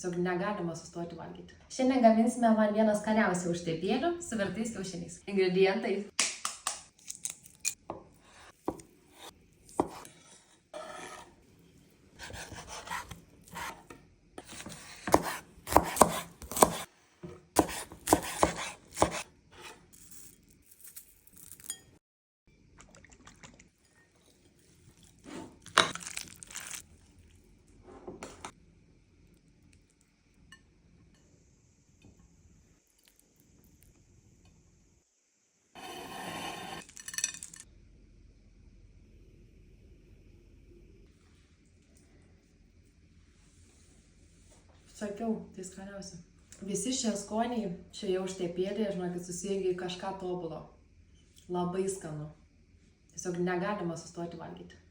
Tiesiog negalima sustoti valgyti. Šiandien gaminsime man vieną skaniausių užtepėlių su virtais kiaušiniais. Ingredientai. Sakiau, tai skaniausia. Visi šie skoniai šioje užtepėlėje, žinokit, susijungia į kažką tobulo. Labai skanu. Tiesiog negalima sustoti valgyti.